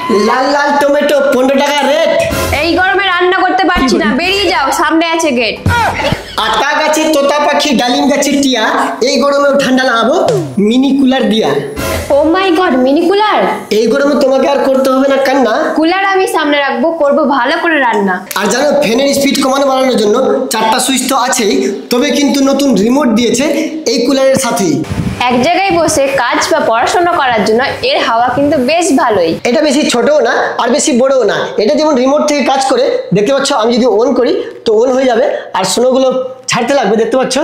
লাল লাল tomato 15 টাকা rate. এই গরমে রান্না করতে পারছি না, বেরিয়ে যাও, সামনে আছে গেট। আতা গাছে তোতা পাখি, ডালিম গাছে টিয়া, এই গরমেও ঠান্ডা লাগাবো মিনি কুলার দিয়া। ও মাই গড, মিনি কুলার! এই গরমে তোমাকে আর করতে হবে না কান্না। কুলার আমি সামনে রাখবো, করব ভালো করে রান্না। আর জানো ফ্যানের স্পিড কমানো বাড়ানোর জন্য 4টা সুইচ তো আছেই, তবে কিন্তু নতুন রিমোট দিয়েছে এই কুলারের সাথেই। এক জায়গায় বসে কাজ বা পড়াশোনা করার জন্য এর হাওয়া কিন্তু বেশ ভালোই। এটা বেশি ছোটও না আর বেশি বড়ও না, এটা যেমন রিমোট থেকে কাজ করে, দেখতে পাচ্ছ আমি যদি অন করি তো অন হয়ে যাবে আর স্নোগুলো ছাড়তে লাগবে, দেখতে পাচ্ছ।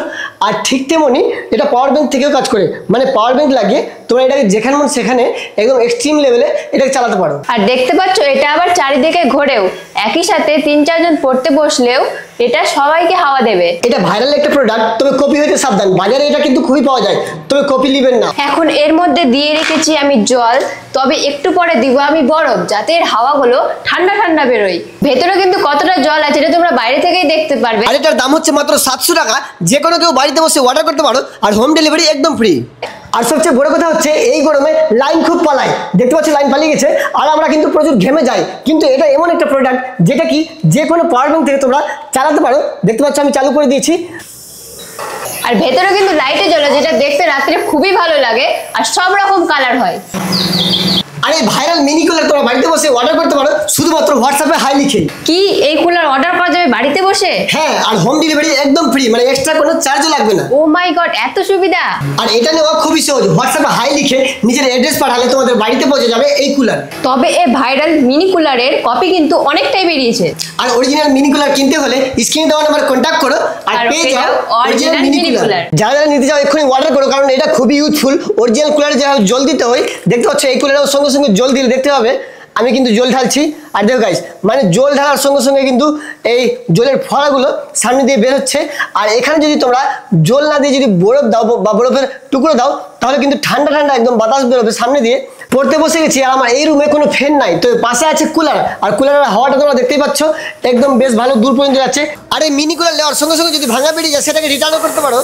আর ঠিক তেমনি এটা পাওয়ার ব্যাংক থেকেও কাজ করে, মানে পাওয়ার ব্যাংক লাগিয়ে তোমরা এটাকে যেখানে মন সেখানে একদম এক্সট্রিম লেভেলে এটাকে চালাতে পারো। আর দেখতে পাচ্ছ এটা আবার চারিদিকে ঘোরেও, একই সাথে 3-4 জন পড়তে বসলেও এটা সবাইকে হাওয়া দেবে। এটা ভাইরাল একটা প্রোডাক্ট, তবে কপি হইতে সাবধান, বাজারে এটা কিন্তু খুবই পাওয়া যায়, তবে কপি নেবেন না। এখন এর মধ্যে দিয়ে রেখেছি আমি জল, তবে একটু পরে দিব আমি বরফ, যাতে এর হাওয়াগুলো ঠান্ডা ঠান্ডা বেরোয়। ভেতরে কিন্তু কতটা জল আছে এটা তোমরা বাইরে থেকেই দেখতে পারবে। আর এটার দাম হচ্ছে মাত্র 700 টাকা, যে কোনো কেউ বাড়িতে বসে অর্ডার করতে পারো, আর হোম ডেলিভারি একদম ফ্রি। আর সবচেয়ে বড় কথা হচ্ছে এই গরমে লাইন খুব পালায়, দেখতে পাচ্ছি লাইন পালিয়ে গেছে, আর আমরা কিন্তু প্রচুর ঘেমে যাই, কিন্তু এটা এমন একটা প্রোডাক্ট যেটা কি যে কোনো পাওয়ার ব্যাংক থেকে তোমরা চালাতে পারো। দেখতে পাচ্ছ আমি চালু করে দিয়েছি, আর ভেতরে কিন্তু লাইটে জ্বলে, যেটা দেখতে রাত্রে খুবই ভালো লাগে, আর সব রকম কালার হয়। আর এই ভাইরাল মিনি কুলার তোমরা বাড়িতে বসে অর্ডার করতে পারো শুধুমাত্র হোয়াটসঅ্যাপে হাই লিখে। কি এই কুলার অর্ডার করা যাবে বাড়িতে বসে? হ্যাঁ, আর হোম ডেলিভারি একদম ফ্রি, মানে এক্সট্রা কোনো চার্জও লাগবে না। ও মাই গড, এত সুবিধা! আর এটা নেওয়া খুবই সহজ, হোয়াটসঅ্যাপে হাই লিখে নিজের অ্যাড্রেস পাঠালে তোমাদের বাড়িতে পৌঁছে যাবে এই কুলার। তবে এই ভাইরাল মিনি কুলারের কপি কিন্তু অনেকটাই বেরিয়েছে। আর অরিজিনাল মিনি কুলার কিনতে হলে স্ক্রিনে দেওয়া নাম্বার কন্টাক্ট করো আর পেয়ে যাও অরিজিনাল মিনি কুলার। যারা যারা নিতে চাও এক্ষুনি অর্ডার করো, কারণ এটা খুবই ইউজফুল। অরিজিনাল কুলারে যারা জল দিতে হয়, দেখতে পাচ্ছ এই কুলারের সঙ্গে সঙ্গে জল দিলে দেখতে হবে আমি কিন্তু জল ঢালছি। আর দেখো গাইস, মানে জল ঢালার সঙ্গে সঙ্গে কিন্তু এই জলের ফোঁড়াগুলো সামনে দিয়ে বের হচ্ছে। আর এখানে যদি তোমরা জল না দিয়ে যদি বরফ দাও বা বরফের টুকরো দাও, তাহলে কিন্তু ঠান্ডা ঠান্ডা একদম বাতাস বেরোবে সামনে দিয়ে। পড়তে বসে গেছি আর আমার এই রুমে কোনো ফ্যান নাই, তো পাশে আছে কুলার, আর কুলারের হাওয়াটা তোমরা দেখতেই পাচ্ছ একদম বেশ ভালো দূর পর্যন্ত যাচ্ছে। আর এই মিনি কুলার নেওয়ার সঙ্গে সঙ্গে যদি ভাঙা বেরিয়ে যায় সেটাকে রিটার্নও করতে পারো।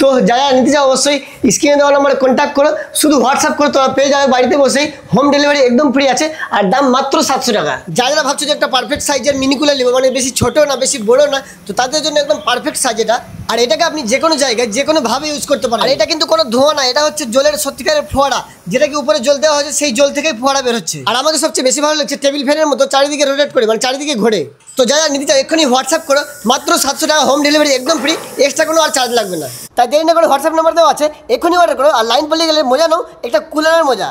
তো যারা নিতে চাও অবশ্যই স্ক্রিনে দেওয়া নাম্বারে কন্ট্যাক্ট করো, শুধু হোয়াটসঅ্যাপ করো, তোমরা পেয়ে যাবে বাড়িতে বসেই। হোম ডেলিভারি একদম ফ্রি আছে, আর দাম মাত্র 700 টাকা। যারা ভাবছো যে একটা পারফেক্ট সাইজের মিনি কুলার নেবো, মানে বেশি ছোট না বেশি বড় না, তো তাদের জন্য একদম পারফেক্ট সাইজ এটা। আর এটাকে আপনি যে কোনো জায়গায় যে কোনো ভাবে ইউজ করতে পারেন। আর এটা কিন্তু কোনো ধোঁয়া না, এটা হচ্ছে জলের সত্যিকারের ফোয়ারা, যেটা কি উপরে জল দেওয়া হয়েছে সেই জল থেকেই ফোয়ারা বের হচ্ছে। আর আমাদের সবচেয়ে বেশি ভালো লাগছে টেবিল ফ্যানের মতো চারিদিকে রোটেট করে, মানে চারিদিকে ঘোরে। তো যারা নিতে চাও এক্ষুনি হোয়াটসঅ্যাপ করো, মাত্র 700 টাকা, হোম ডেলিভারি একদম ফ্রি, এক্সট্রা কোনো আর চার্জ লাগবে না। তাই দেরি না করে হোয়াটসঅ্যাপ নাম্বার দেওয়া আছে, এক্ষুনি অর্ডার করো। আর লাইন পালিয়ে গেলে মজা নাও, একটা কুলারের মজা।